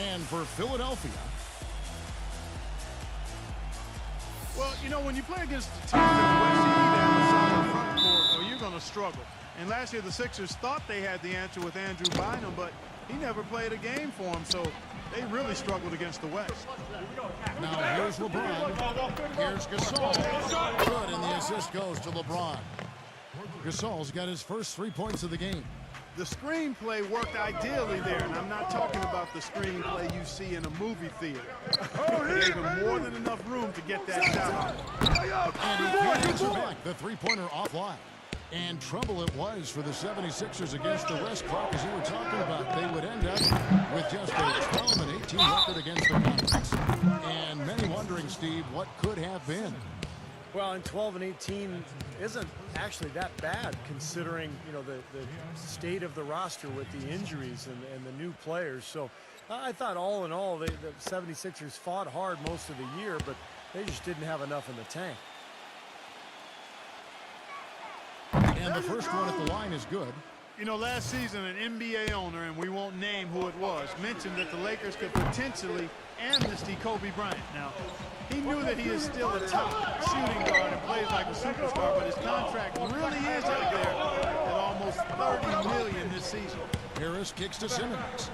And for Philadelphia, well, you know, when you play against the teams that West, you need to have a solid front court or you're going to struggle. And last year the Sixers thought they had the answer with Andrew Bynum, but he never played a game for them, so they really struggled against the West. now here's LeBron. Here's Gasol. Good, and the assist goes to LeBron. Gasol's got his first 3 points of the game. The screenplay worked ideally there, and I'm not talking about the screenplay you see in a movie theater. They gave him more than enough room to get that shot. And he can't answer back. The three-pointer offline. And trouble it was for the 76ers against the West. Clark, as you were talking about, they would end up with just a 12-18 record against the Conference. And many wondering, Steve, what could have been. Well, and 12-18 isn't actually that bad considering, you know, the state of the roster with the injuries and the new players. So I thought all in all, the 76ers fought hard most of the year, but they just didn't have enough in the tank. And the first one at the line is good. You know, last season an NBA owner, and we won't name who it was, mentioned that the Lakers could potentially amnesty Kobe Bryant. Now, he knew that he is still a top shooting guard and plays like a superstar, but his contract really is up there at almost $30 million this season. Harris kicks to Simmons.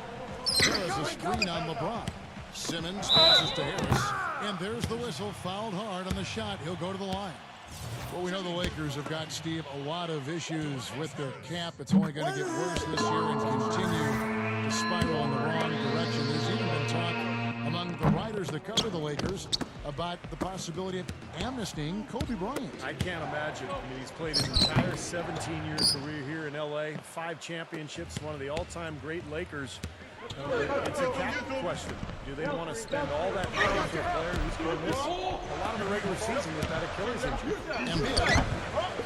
There is a screen on LeBron. Simmons passes to Harris, and there's the whistle. Fouled hard on the shot. He'll go to the line. Well, we know the Lakers have got, Steve, a lot of issues with their cap. It's only going to get worse this year and continue to spiral in the wrong direction. There's even been talk among the writers that cover the Lakers about the possibility of amnestying Kobe Bryant. I can't imagine. I mean, he's played his entire 17-year career here in L.A., 5 championships, one of the all-time great Lakers. It's a cap question. Do they want to spend all that money for a player who's going to miss a lot of the regular season with that Achilles injury? Embiid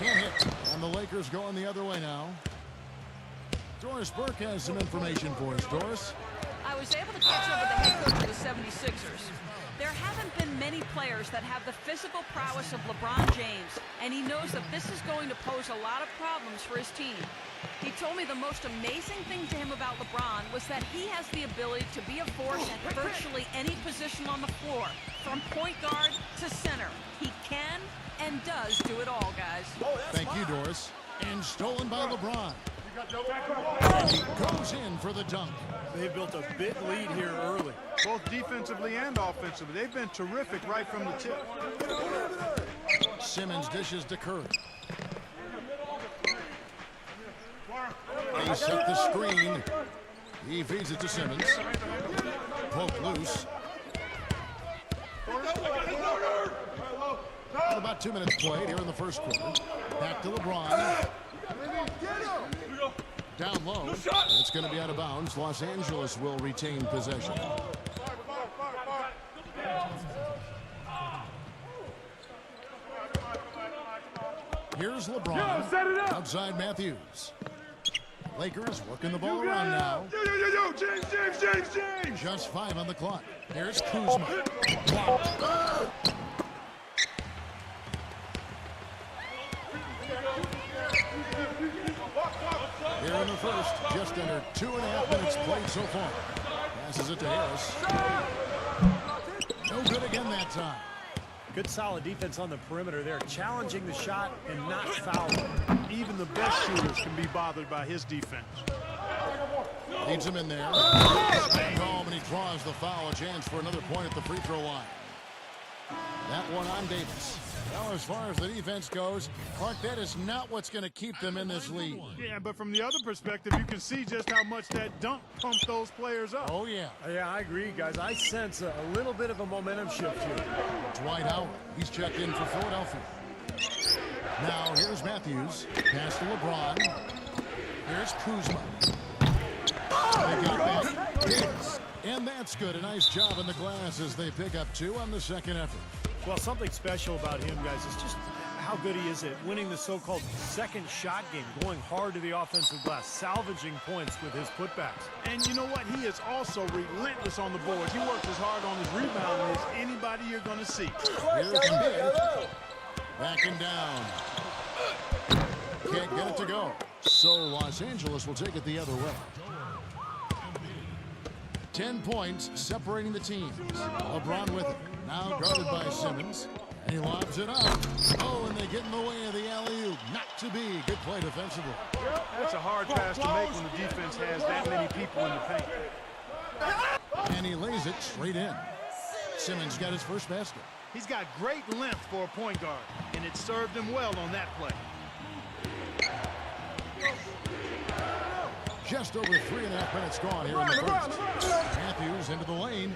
can't hit. And the Lakers going the other way now. Doris Burke has some information for us. Doris? I was able to catch up with the head coach of the 76ers. There haven't been many players that have the physical prowess of LeBron James, and he knows that this is going to pose a lot of problems for his team. He told me the most amazing thing to him about LeBron was that he has the ability to be a force at virtually any position on the floor, from point guard to center. He can and does do it all, guys. Thank you, Doris. And stolen by LeBron. And he goes in for the dunk. They've built a big lead here early, both defensively and offensively. They've been terrific right from the tip. Simmons dishes to Curry. They set the screen. He feeds it to Simmons. Poke loose. With about 2 minutes played here in the first quarter. Back to LeBron. Down low. It's going to be out of bounds. Los Angeles will retain possession. Here's LeBron. Outside Matthews. Lakers working the ball around now. James! Just 5 on the clock. Here's Kuzma. Here in the first, just under 2.5 minutes played so far. Passes it to Harris. No good again that time. Good solid defense on the perimeter there, challenging the shot and not fouling. Even the best shooters can be bothered by his defense. Leads him in there. Home, and he draws the foul. A chance for another point at the free throw line. That one on Davis. Well, as far as the defense goes, Clark, that is not what's going to keep them in this lead. Yeah, but from the other perspective, you can see just how much that dunk pumped those players up. Oh, yeah. Yeah, I agree, guys. I sense a little bit of a momentum shift here. Dwight Howard. He's checked in for Philadelphia. Now, here's Matthews. Pass to LeBron. Here's Kuzma. They got back. Davis. And that's good. A nice job in the glass as they pick up 2 on the second effort. Well, something special about him, guys, is just how good he is at winning the so-called second shot game, going hard to the offensive glass, salvaging points with his putbacks. And you know what? He is also relentless on the boards. He works as hard on his rebound as anybody you're going to see. Here's Embiid. Backing down. Can't get it to go. So Los Angeles will take it the other way. 10 points separating the teams. LeBron with it. Now guarded by Simmons. And he lobs it up. Oh, and they get in the way of the alley-oop. Not to be. Good play defensively. That's a hard pass to make when the defense has that many people in the paint. And he lays it straight in. Simmons got his first basket. He's got great length for a point guard, and it served him well on that play. Just over 3.5 minutes gone here in the first. Matthews into the lane.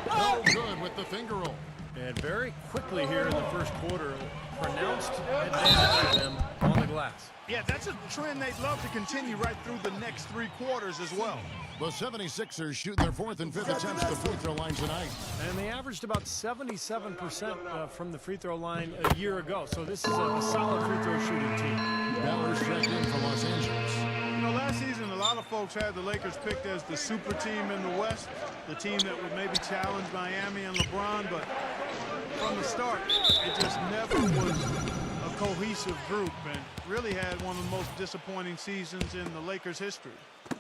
No good with the finger roll. And very quickly here in the first quarter, pronounced advantage of them on the glass. Yeah, that's a trend they'd love to continue right through the next 3 quarters as well. The 76ers shooting their 4th and 5th attempts at the free throw line tonight. And they averaged about 77% from the free throw line a year ago. So this is a solid free throw shooting team. Ballers checked in from Los Angeles. You know, last season, a lot of folks had the Lakers picked as the super team in the West, the team that would maybe challenge Miami and LeBron, but from the start, it just never was a cohesive group and really had one of the most disappointing seasons in the Lakers' history.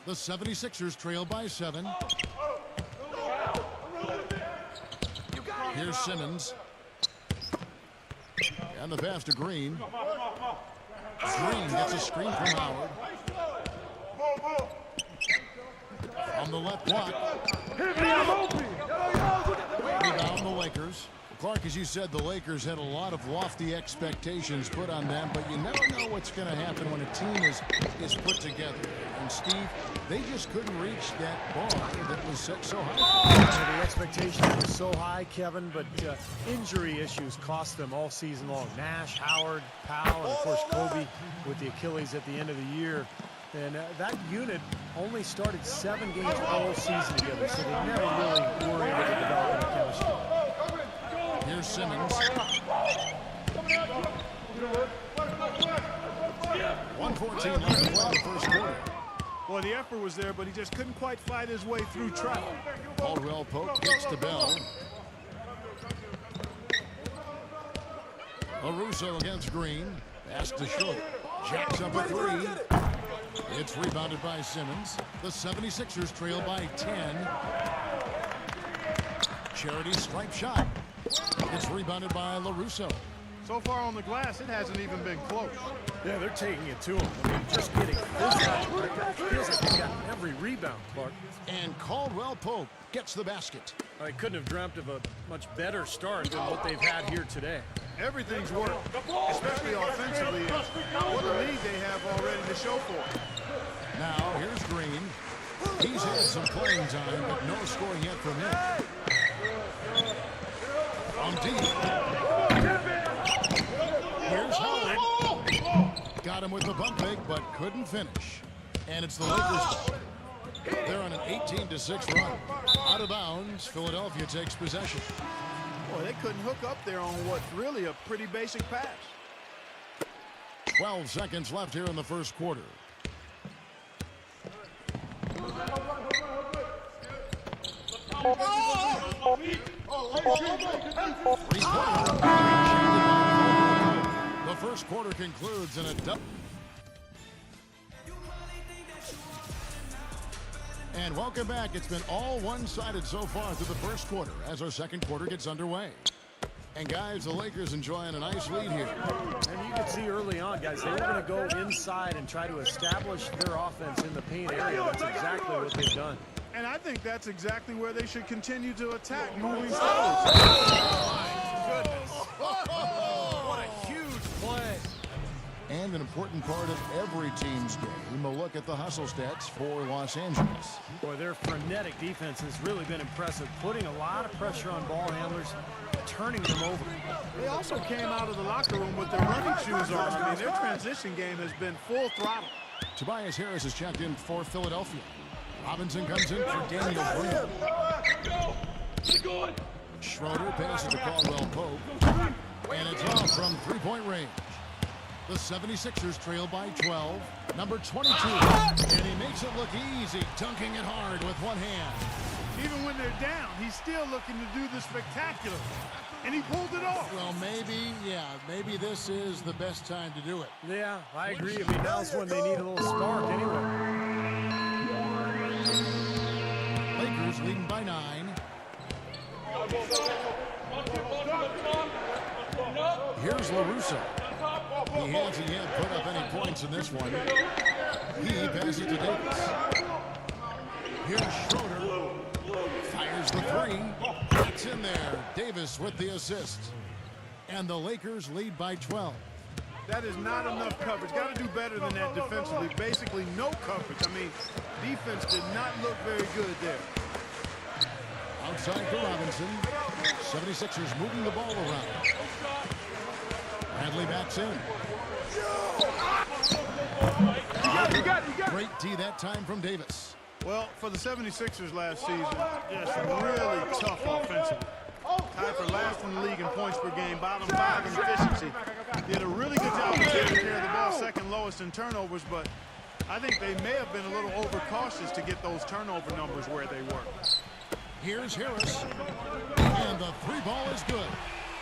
The 76ers trail by 7. Here's Simmons. And the pass to Green. Green gets a screen from Howard. On the left block. Rebound the Lakers. Clark, as you said, the Lakers had a lot of lofty expectations put on them, but you never know what's going to happen when a team is put together. And, Steve, they just couldn't reach that bar that was set so high. The expectation was so high, Kevin, but injury issues cost them all season long. Nash, Howard, Powell, and, of course, Kobe with the Achilles at the end of the year. And that unit only started 7 games all season together, so they never really were able to develop any chemistry. Here's Simmons. 1:14 left to play in the first quarter. Well, the effort was there, but he just couldn't quite fight his way through traffic. Caldwell Pope gets to Bell. LaRusso against Green. Pass to Schroeder. Jacks up a 3. It's rebounded by Simmons. The 76ers trail by 10. Charity stripe shot. It's rebounded by LaRusso. So far on the glass, it hasn't even been close. Yeah, they're taking it to him. I mean, just getting physical. It feels like they got every rebound, Clark. And Caldwell Pope gets the basket. I couldn't have dreamt of a much better start than what they've had here today. Everything's worked, especially offensively. What a lead they have already to show for it. Now, here's Green. He's had some playing time, but no scoring yet from him. On deep. Here's Howard. Got him with the bump fake, but couldn't finish. And it's the Lakers. They're on an 18-6 run. Out of bounds, Philadelphia takes possession. Boy, they couldn't hook up there on what's really a pretty basic pass. 12 seconds left here in the first quarter. The first quarter concludes in a double. And welcome back. It's been all one-sided so far through the first quarter as our second quarter gets underway. And guys, the Lakers enjoying a nice lead here. And you could see early on, guys, they were going to go inside and try to establish their offense in the paint area. That's exactly what they've done. And I think that's exactly where they should continue to attack moving forward. What a huge play. And an important part of every team's game, a look at the hustle stats for Los Angeles. Boy, their frenetic defense has really been impressive, putting a lot of pressure on ball handlers, turning them over. They also came out of the locker room with their running shoes on. I mean, their transition game has been full throttle. Tobias Harris is checked in for Philadelphia. Robinson comes in for Daniel Green. Schroeder passes to Caldwell Pope. And it's off from three-point range. The 76ers trail by 12. Number 22. And he makes it look easy, dunking it hard with one hand. Even when they're down, he's still looking to do the spectacular. And he pulled it off. Well, maybe this is the best time to do it. Yeah, I agree. I mean, now's when they need a little spark anyway. Lakers leading by 9. Here's LaRusso. He hasn't yet put up any points in this one. He passes to Davis. Here's Schroeder. Fires the 3. It's in there. Davis with the assist. And the Lakers lead by 12. That is not enough coverage. Got to do better than that defensively. Basically no coverage. I mean, defense did not look very good there. Outside for Robinson. 76ers moving the ball around. Bradley backs in. Great D that time from Davis. Well, for the 76ers last season, just really tough offensively. Tied for last in the league in points per game, bottom 5 in efficiency. Did a really good job of taking care of the ball, second lowest in turnovers, but I think they may have been a little overcautious to get those turnover numbers where they were. Here's Harris, and the 3 ball is good.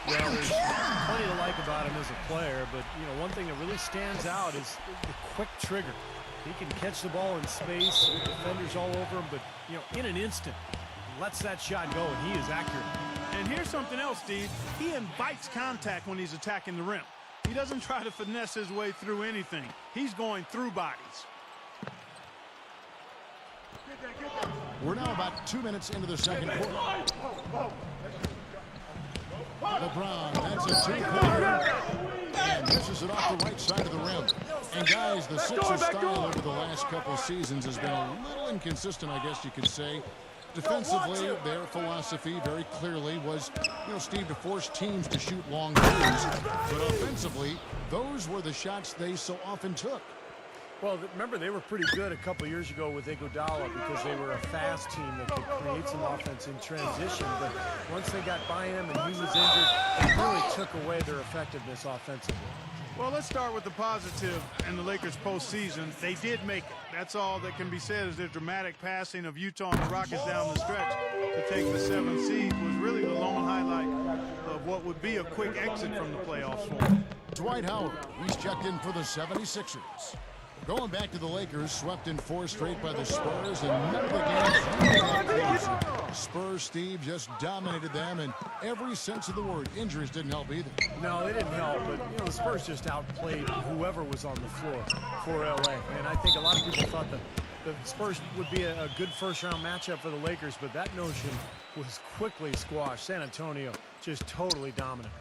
Well, there's plenty to like about him as a player, but one thing that really stands out is the quick trigger. He can catch the ball in space, defenders all over him, but in an instant, lets that shot go, and he is accurate. And here's something else, Steve. He invites contact when he's attacking the rim. He doesn't try to finesse his way through anything. He's going through bodies. We're now about 2 minutes into the second quarter. LeBron, that's a 2-pointer. And misses it off the right side of the rim. And guys, the Sixers style over the last couple seasons has been a little inconsistent, I guess you could say. Defensively, their philosophy very clearly was, Steve, to force teams to shoot long twos. But offensively, those were the shots they so often took. Well, remember, they were pretty good a couple years ago with Iguodala because they were a fast team that could create some offense in transition. But once they got by him and he was injured, it really took away their effectiveness offensively. Well, let's start with the positive in the Lakers postseason. They did make it. That's all that can be said is their dramatic passing of Utah and the Rockets down the stretch to take the 7th seed was really the lone highlight of what would be a quick exit from the playoffs for them. Dwight Howard, he's checked in for the 76ers. Going back to the Lakers, swept in 4 straight by the Spurs, and none of the games really got closer. Spurs, Steve, just dominated them in every sense of the word. Injuries didn't help either. No, they didn't help, but the Spurs just outplayed whoever was on the floor for LA. And I think a lot of people thought the Spurs would be a good first-round matchup for the Lakers, but that notion was quickly squashed. San Antonio just totally dominant.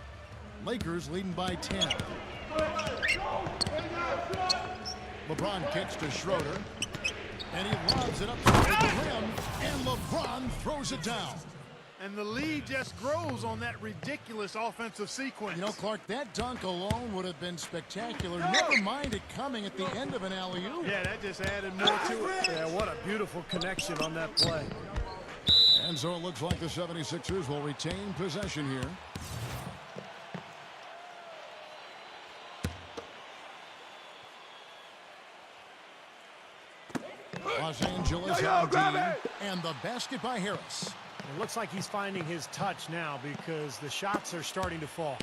Lakers leading by 10. LeBron kicks to Schroeder, and he lobs it up to the rim, and LeBron throws it down. And the lead just grows on that ridiculous offensive sequence. Clark, that dunk alone would have been spectacular. Never mind it coming at the end of an alley-oop. Yeah, that just added more to it. Yeah, what a beautiful connection on that play. And so it looks like the 76ers will retain possession here. Los Angeles on D, and the basket by Harris. It looks like he's finding his touch now because the shots are starting to fall.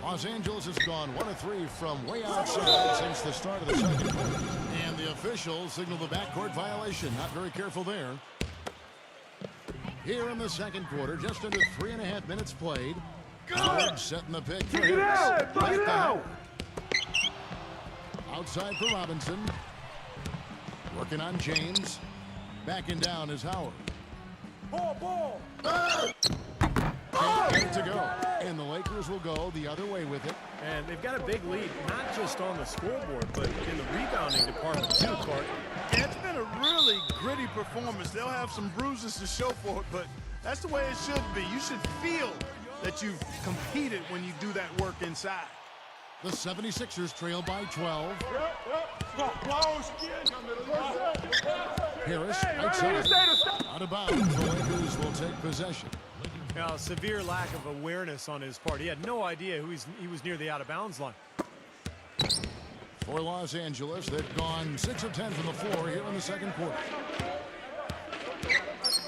Los Angeles has gone 1 of 3 from way outside since the start of the second quarter. And the officials signal the backcourt violation. Not very careful there. Here in the second quarter, just under 3.5 minutes played. Howard setting the pick for Harris. Back to Howard. Outside for Robinson. Working on James. Backing down is Howard. Ball. Can't get it to go. And the Lakers will go the other way with it. And they've got a big lead, not just on the scoreboard, but in the rebounding department too, Clark. Yeah, it's been a really gritty performance. They'll have some bruises to show for it, but that's the way it should be. You should feel that you've competed when you do that work inside. The 76ers trail by 12. Harris outside. Out of bounds, the Lakers will take possession. Now, severe lack of awareness on his part. He had no idea he was near the out-of-bounds line. For Los Angeles, they've gone 6 of 10 from the floor here in the second quarter.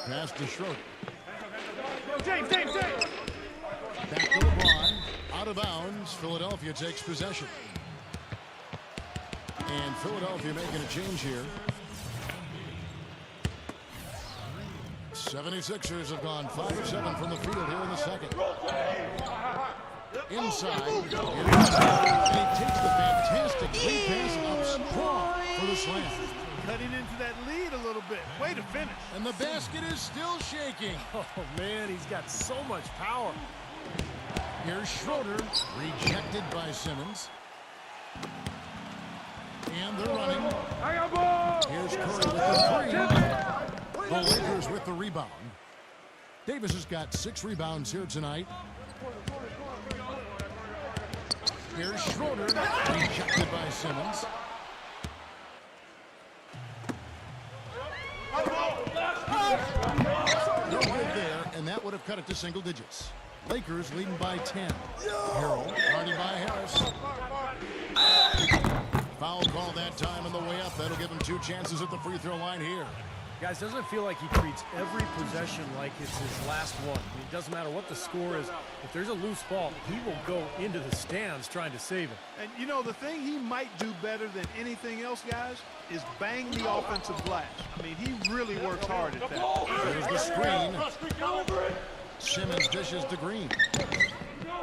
Pass to Schroeder. James. Back to LeBron. Out of bounds. Philadelphia takes possession. And Philadelphia making a change here. 76ers have gone 5 of 7 from the field here in the second. Inside, and he takes the fantastic repass up strong for the slam. Cutting into that lead a little bit. Way to finish. And the basket is still shaking. Oh, man, he's got so much power. Here's Schroeder, rejected by Simmons. And they're running. Here's Curry with the three. The Lakers with the rebound. Davis has got 6 rebounds here tonight. Here's Schroeder, rejected by Simmons. No good there, and that would have cut it to single digits. Lakers leading by 10. Harrell, guarded by Harris. Foul call that time on the way up. That'll give him 2 chances at the free throw line here. Guys, doesn't it feel like he treats every possession like it's his last one? I mean, it doesn't matter what the score is. If there's a loose ball, he will go into the stands trying to save it. And, you know, the thing he might do better than anything else, guys, is bang the offensive glass. I mean, he really works hard at that. There's the screen. Simmons dishes to Green.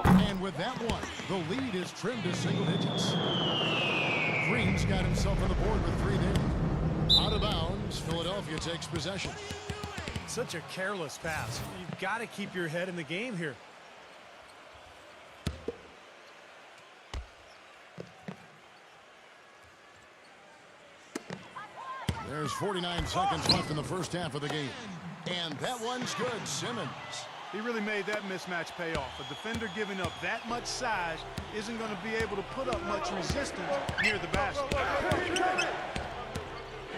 And with that one, the lead is trimmed to single digits. Green's got himself on the board with 3 there. Out of bounds, Philadelphia takes possession. Such a careless pass. You've got to keep your head in the game here. There's 49 seconds left in the first half of the game. And that one's good. Simmons. He really made that mismatch pay off. A defender giving up that much size isn't going to be able to put up much resistance near the basket.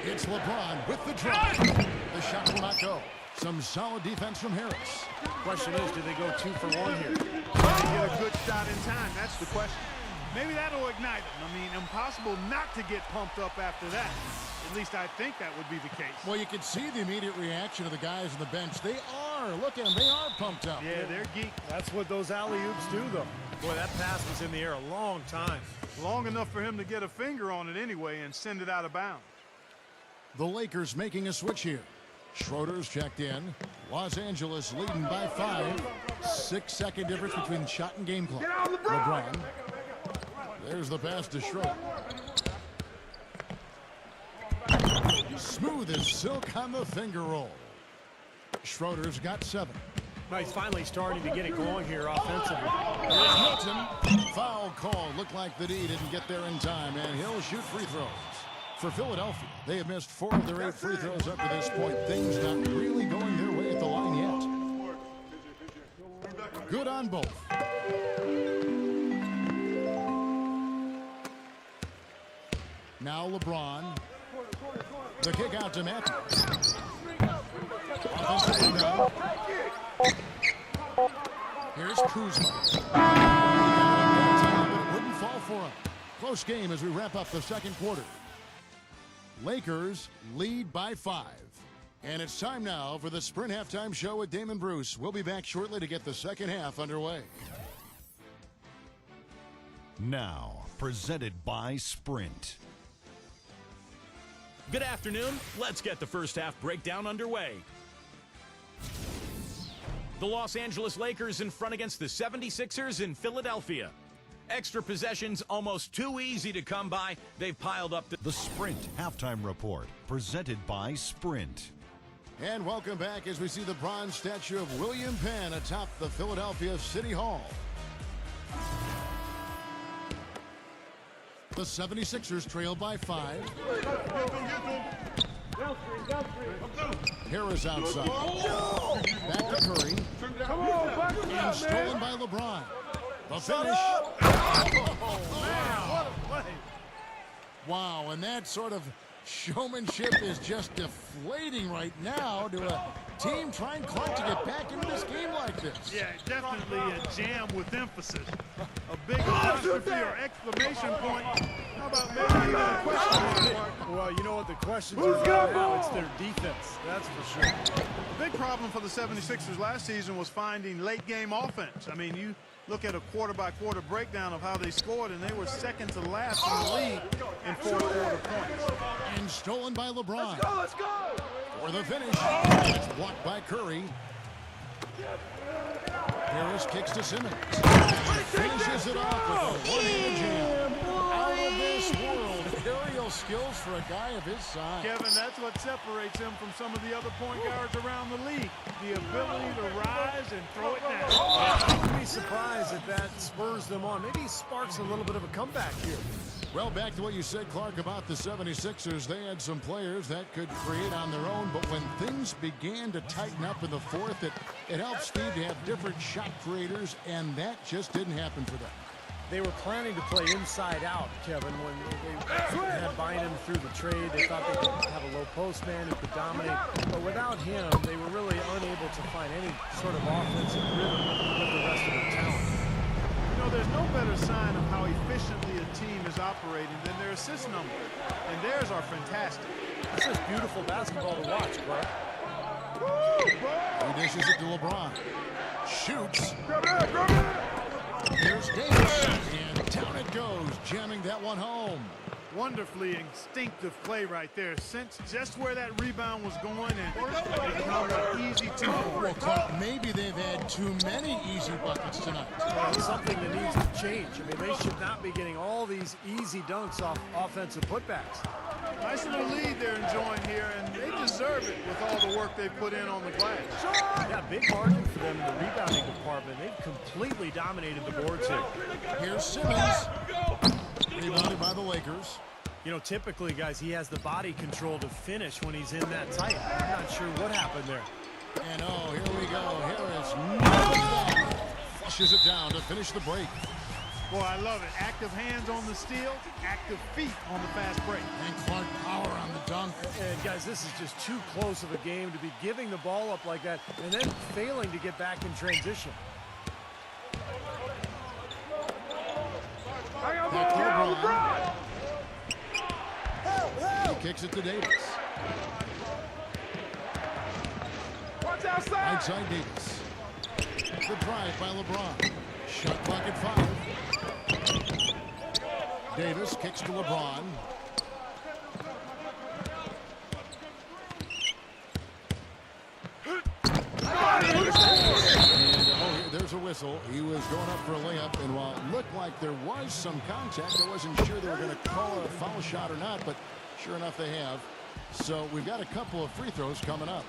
It's LeBron with the drive. The shot will not go. Some solid defense from Harris. Question is, do they go 2 for 1 here? Can they get a good shot in time? That's the question. Maybe that'll ignite him. I mean, impossible not to get pumped up after that. At least I think that would be the case. Well, you can see the immediate reaction of the guys on the bench. They are. Look at them. They are pumped up. Yeah, they're geek. That's what those alley-oops do, though. Boy, that pass was in the air a long time. Long enough for him to get a finger on it anyway and send it out of bounds. The Lakers making a switch here. Schroeder's checked in. Los Angeles leading by 5. 6-second difference between shot and game clock. LeBron. There's the pass to Schroeder. Smooth as silk on the finger roll. Schroeder's got 7. Well, he's finally starting to get it going here offensively. Here's Milton. Foul call. Looked like the D didn't get there in time, and he'll shoot free throws. For Philadelphia, they have missed 4 of their 8 free throws up to this point. Things not really going their way at the line yet. Good on both. Now LeBron. The kick out to Matthews. Offensive rebound. Here's Kuzma. It wouldn't fall for him. Close game as we wrap up the second quarter. Lakers lead by 5. And it's time now for the Sprint Halftime Show with Damon Bruce. We'll be back shortly to get the second half underway. Now, presented by Sprint. Good afternoon. Let's get the first half breakdown underway. The Los Angeles Lakers in front against the 76ers in Philadelphia. Extra possessions almost too easy to come by. They've piled up The Sprint Halftime Report, presented by Sprint. And welcome back as we see the bronze statue of William Penn atop the Philadelphia City Hall. The 76ers trail by 5. Harris outside. Back to Curry. And stolen by LeBron. The finish. Oh, man, what a play. Wow, and that sort of showmanship is just deflating right now to a team trying clock to get back into this game like this. Yeah, definitely a jam with emphasis. A big apostrophe or exclamation point. How about maybe even a question mark? Well, you know what the questions are right now? It's their defense, that's for sure. The big problem for the 76ers last season was finding late-game offense. I mean, you look at a quarter-by-quarter breakdown of how they scored, and they were second to last in the league in fourth-quarter points. And stolen by LeBron. Let's go! For the finish. It's blocked by Curry. Harris kicks to Simmons. And finishes it off with a one-handed jam. Out of this world. Aerial skills for a guy of his size. Kevin, that's what separates him from some of the other point guards around the league. The ability to rise and throw it down. I wouldn't be surprised if that spurs them on. Maybe sparks a little bit of a comeback here. Well, back to what you said, Clark, about the 76ers. They had some players that could create on their own, but when things began to tighten up in the fourth, it helped Steve to have different shot creators, and that just didn't happen for them. They were planning to play inside out, Kevin, when they had Bynum through the trade. They thought they could have a low post man who could dominate. But without him, they were really unable to find any sort of offensive rhythm with the rest of their talent. You know, there's no better sign of how efficiently a team is operating than their assist number. And theirs are fantastic. This is beautiful basketball to watch, bro. He dishes it to LeBron. Shoots. Here's Davis, and down it goes, jamming that one home. Wonderfully instinctive play right there. Sensed just where that rebound was going, and it found an easy two. Well, Clark, maybe they've had too many easy buckets tonight. Well, it's something that needs to change. I mean, they should not be getting all these easy dunks off offensive putbacks. Nice little lead they're enjoying here, and they deserve it with all the work they put in on the glass. Yeah, big margin for them in the rebounding department. They've completely dominated the boards here. Here's Simmons. Rebounded by the Lakers. You know, typically, guys, he has the body control to finish when he's in that tight. I'm not sure what happened there. And oh, here we go. Harris flushes it down to finish the break. Boy, I love it. Active hands on the steal, active feet on the fast break. And Clark power on the dunk. And guys, this is just too close of a game to be giving the ball up like that and then failing to get back in transition. Back to LeBron. He kicks it to Davis. Outside Davis. The drive by LeBron. Shot clock at 5. Davis kicks to LeBron. And there's a whistle. He was going up for a layup, and while it looked like there was some contact, I wasn't sure they were going to call a foul shot or not, but sure enough they have. So we've got a couple of free throws coming up.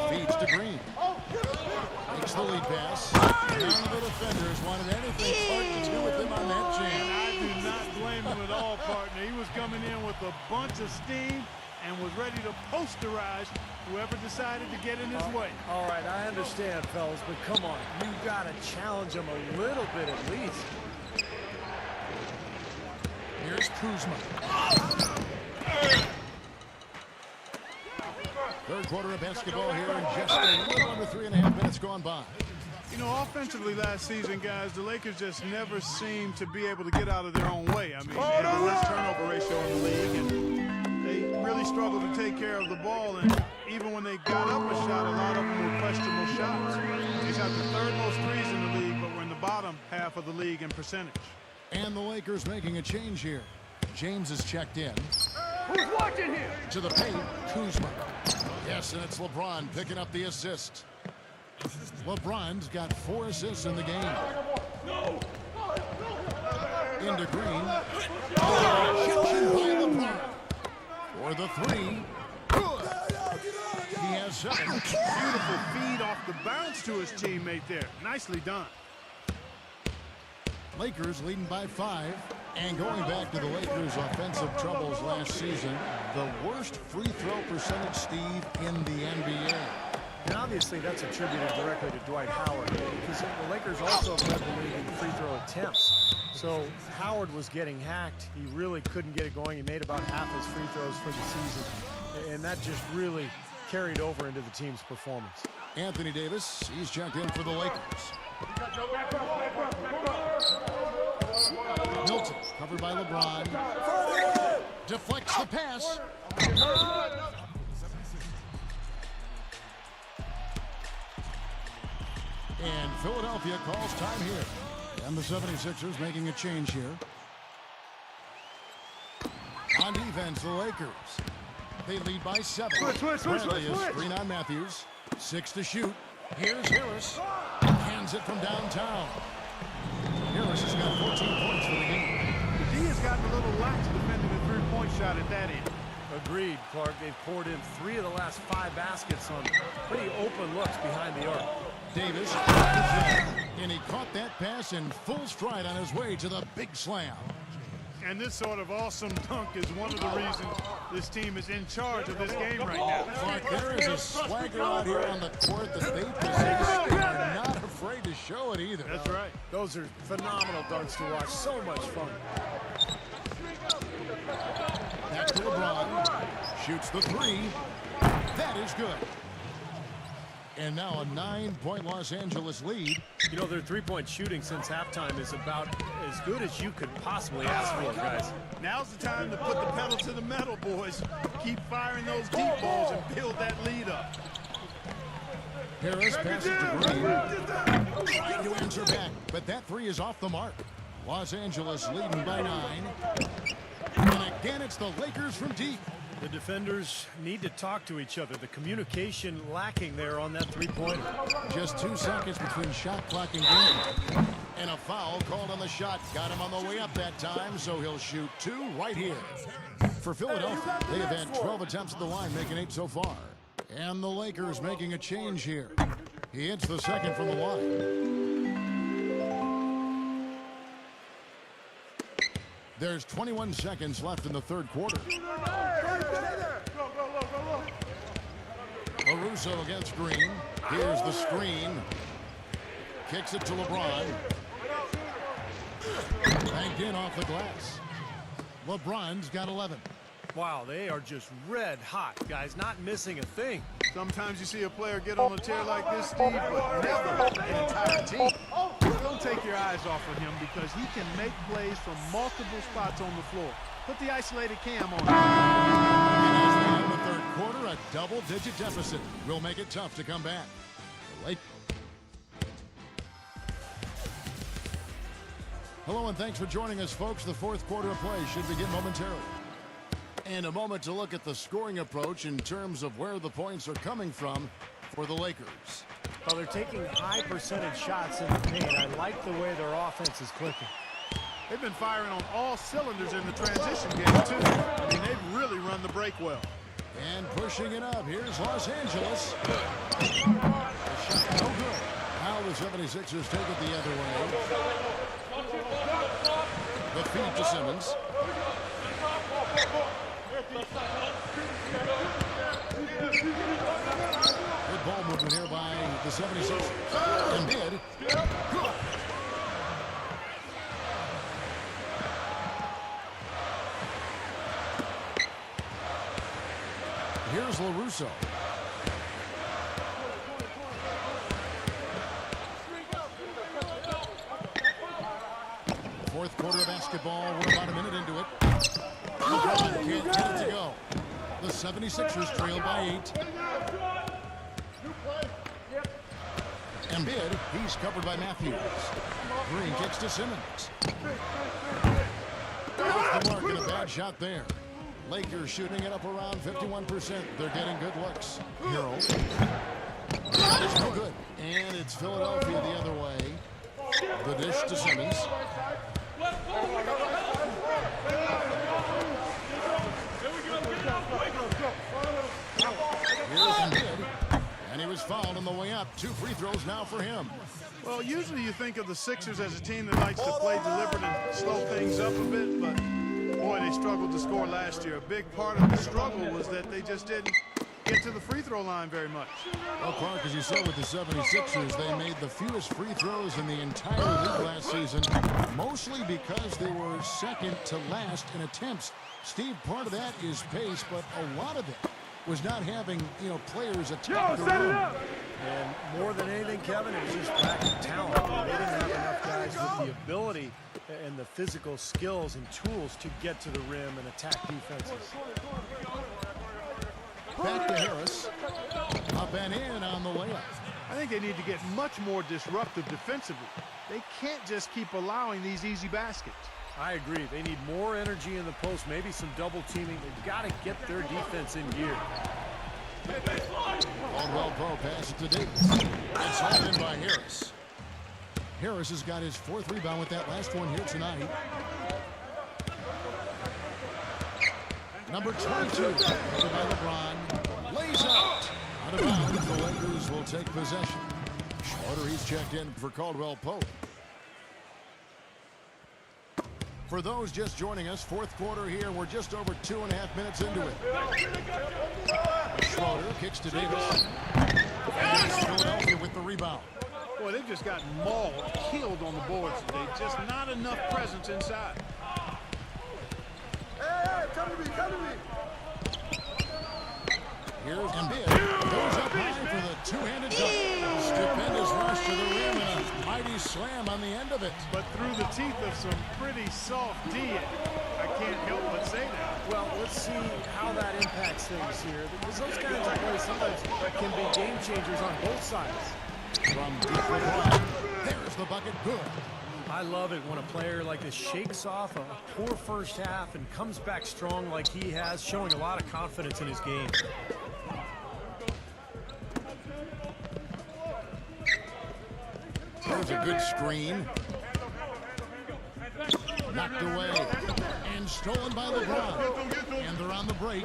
Feeds to Green. Makes the lead pass. None of the defenders wanted anything Clark to do with him on that jam. I do not blame him at all, partner. He was coming in with a bunch of steam and was ready to posterize whoever decided to get in his way. All right, I understand, fellas, but come on. You've got to challenge him a little bit at least. Here's Kuzma. Third quarter of basketball here, and just a little under 3.5 minutes gone by. You know, offensively last season, guys, the Lakers just never seemed to be able to get out of their own way. I mean, they had the less turnover ratio in the league, and they really struggled to take care of the ball. And even when they got up a shot, a lot of them were questionable shots. They got the third most threes in the league, but were in the bottom half of the league in percentage. And the Lakers making a change here. James is checked in. Who's watching here? To the paint, Kuzma. Yes, and it's LeBron picking up the assist. LeBron's got 4 assists in the game. Into Green. Ejection by LeBron. For the 3. He has 7. Beautiful feed off the bounce to his teammate there. Nicely done. Lakers leading by 5. And going back to the Lakers' offensive troubles last season, the worst free throw percentage, Steve, in the NBA. And obviously that's attributed directly to Dwight Howard, because the Lakers also led the league in free throw attempts. So Howard was getting hacked. He really couldn't get it going. He made about half his free throws for the season. And that just really carried over into the team's performance. Anthony Davis, he's checked in for the Lakers. Milton, covered by LeBron. Deflects the pass. And Philadelphia calls time here. And the 76ers making a change here. On defense, the Lakers. They lead by 7. Switch. Bradley is screen on Matthews. 6 to shoot. Here's Harris. Hands it from downtown. Harris has got 14 points for the game. The D has gotten a little lax defending the three-point shot at that end. Agreed, Clark. They've poured in 3 of the last 5 baskets on pretty open looks behind the arc. Davis, and he caught that pass in full stride on his way to the big slam. And this sort of awesome dunk is one of the reasons this team is in charge of this game right now. Clark, there is a swagger out here on the court that they possess. They are not afraid to show it either. That's right. Those are phenomenal dunks to watch. So much fun. Back to LeBron. Shoots the 3. That is good. And now a 9-point Los Angeles lead. You know, their three-point shooting since halftime is about as good as you could possibly ask for, guys. Now's the time to put the pedal to the metal, boys. Keep firing those deep balls and build that lead up. Harris passes to Green. Trying to answer back, but that 3 is off the mark. Los Angeles leading by 9. And again, it's the Lakers from deep. The defenders need to talk to each other. The communication lacking there on that three-pointer. Just 2 seconds between shot clock and game. And a foul called on the shot. Got him on the way up that time, so he'll shoot 2 right here. For Philadelphia, they have had 12 attempts at the line, making 8 so far. And the Lakers making a change here. He hits the second from the line. There's 21 seconds left in the third quarter. Caruso against Green. Here's the screen. Kicks it to LeBron. Banked in off the glass. LeBron's got 11. Wow, they are just red hot, guys. Not missing a thing. Sometimes you see a player get on a tear like this, Steve, but never an entire team. Don't take your eyes off of him because he can make plays from multiple spots on the floor. Put the isolated cam on him. And as we end the third quarter, a double-digit deficit will make it tough to come back. Hello and thanks for joining us, folks. The fourth quarter of play should begin momentarily. And a moment to look at the scoring approach in terms of where the points are coming from for the Lakers. Well, they're taking high percentage shots in the paint. I like the way their offense is clicking. They've been firing on all cylinders in the transition game, too. I mean, they've really run the break well. And pushing it up, here's Los Angeles. The shot no good. Now the 76ers take it the other way. The feed to Simmons. Good ball movement here by the 76ers. Embiid. Here's LaRusso. Fourth quarter of basketball. We're about a minute into it. LeBron can't get it to go. The 76ers trail by 8. Embiid, he's covered by Matthews. Green kicks to Simmons. Off the mark and a bad shot there. Lakers shooting it up around 51%. They're getting good looks. Hero. That is no good. And it's Philadelphia the other way. The dish to Simmons. Here's Embiid. And he was fouled on the way up. 2 free throws now for him. Well, usually you think of the Sixers as a team that likes to play deliberate and slow things up a bit, but boy, they struggled to score last year. A big part of the struggle was that they just didn't get to the free throw line very much. Well, Clark, as you said with the 76ers, they made the fewest free throws in the entire league last season, mostly because they were second to last in attempts. Steve, part of that is pace, but a lot of it was not having, players attack the rim. And more than anything, Kevin, it was just lack of talent. They didn't have enough guys with the ability and the physical skills and tools to get to the rim and attack defenses. Back to Harris. Up and in on the layup. I think they need to get much more disruptive defensively. They can't just keep allowing these easy baskets. I agree. They need more energy in the post, maybe some double teaming. They've got to get their defense in gear. Caldwell Pope passes to Davis. It's hauled in by Harris. Harris has got his 4th rebound with that last one here tonight. Number 22, by LeBron, lays out. Out of bounds, the Lakers will take possession. Schroeder, he's checked in for Caldwell Pope. For those just joining us, 4th quarter here. We're just over 2.5 minutes into it. Schroeder kicks to Davis. And Philadelphia with the rebound. Boy, they've just got mauled, killed on the boards today. Just not enough presence inside. Hey, come to me, come to me. Here's Embiid. Goes up high for the two-handed dunk. Stupendous rush to the rim and a mighty slam on the end of it. But through the teeth of some pretty soft D, I can't help but say that. Well, let's see how that impacts things here. Because those kinds of plays sometimes can be game changers on both sides. From deep LeBron. There's the bucket. Good. I love it when a player like this shakes off a poor first half and comes back strong like he has, showing a lot of confidence in his game. There's a good screen. Knocked away. And stolen by LeBron. And they're on the break.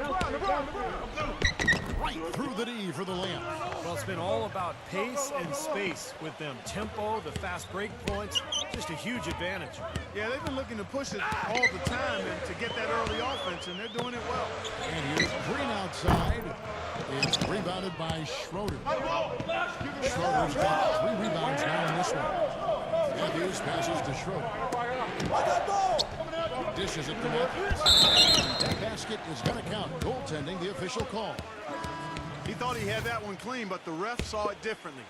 Right through the D for the layup. Well, it's been all about pace and space with them. Tempo, the fast break points, just a huge advantage. Yeah, they've been looking to push it all the time and to get that early offense, and they're doing it well. And here's Green outside. It's rebounded by Schroeder. Schroeder's got 3 rebounds now in this one. Matthews passes to Schroeder. Dishes it to Matthews. That basket is going to count. Goaltending, the official call. He thought he had that one clean, but the ref saw it differently.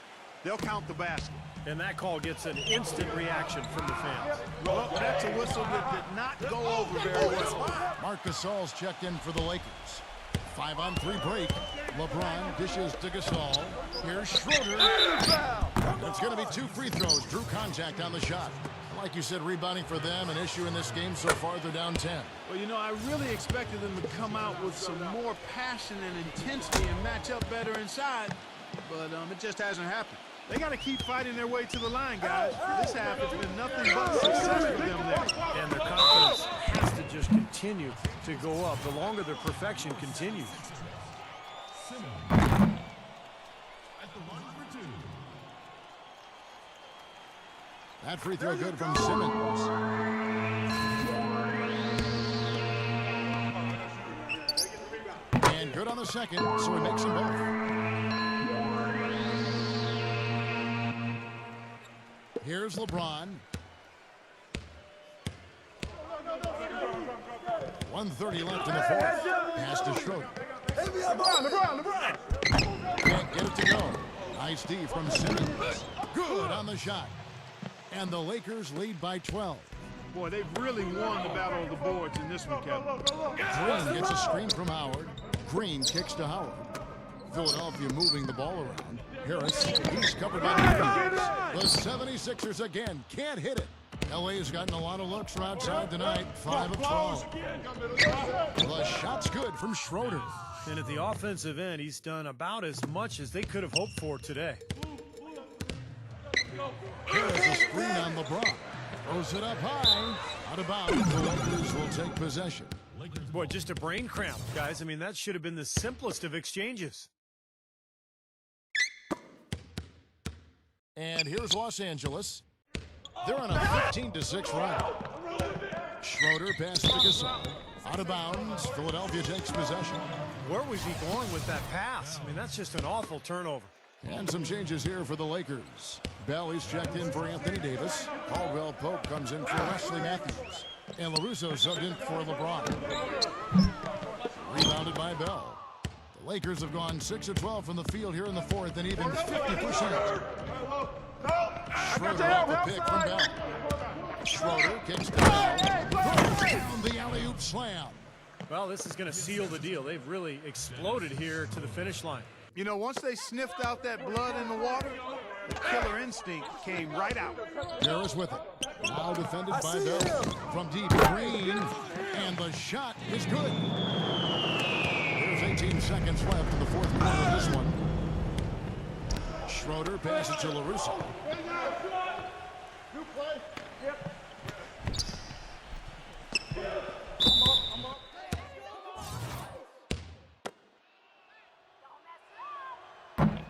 They'll count the basket. And that call gets an instant reaction from the fans. Well, that's a whistle that did not go over very well. Marc Gasol's checked in for the Lakers. 5-on-3 break. LeBron dishes to Gasol. Here's Schroeder. It's going to be 2 free throws. Drew contact on the shot. Like you said, rebounding for them, an issue in this game so far. They're down 10. Well, you know, I really expected them to come out with some more passion and intensity and match up better inside, but it just hasn't happened. They got to keep fighting their way to the line, guys. This half has been nothing but success for them there. And their confidence has to just continue to go up the longer their perfection continues. That free throw good from Simmons. And good on the second, so he makes them both. Here's LeBron. 1:30 left in the 4th. Pass to Schroeder. Can't get it to go. Nice D from Simmons. Good on the shot. And the Lakers lead by 12. Boy, they've really won the battle of the boards in this one, Kevin. Green gets a screen from Howard. Green kicks to Howard. Philadelphia moving the ball around. Harris, he's covered by the 76ers again can't hit it. LA's gotten a lot of looks from outside tonight. 5 of 12. The shot's good from Schroeder. And at the offensive end, he's done about as much as they could have hoped for today. Here's a screen on LeBron. Throws it up high. Out of bounds. The Lakers will take possession. Boy, just a brain cramp, guys. I mean, that should have been the simplest of exchanges. And here's Los Angeles. They're on a 15-6 run. Schroeder passes to Gasol. Out of bounds. Philadelphia takes possession. Where was he going with that pass? I mean, that's just an awful turnover. And some changes here for the Lakers. Bell is checked in for Anthony Davis. Caldwell Pope comes in for Wesley Matthews. And LaRusso subbed in for LeBron. Rebounded by Bell. The Lakers have gone 6 of 12 from the field here in the 4th and even 50%. Schroeder off the pick from Bell. Schroeder kicks to Bell. Down the alley-oop slam. Well, this is going to seal the deal. They've really exploded here to the finish line. You know, once they sniffed out that blood in the water, The killer instinct came right out. Harris with it. Now defended by see Bell. him. From deep, Green. And the shot is good. There's 18 seconds left in the fourth quarter of this one. Schroeder passes to LaRusso.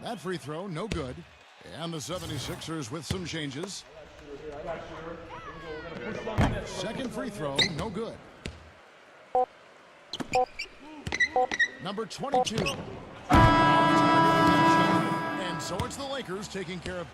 That free throw, no good. And the 76ers with some changes. Second free throw, no good. Number 22. And so it's the Lakers taking care of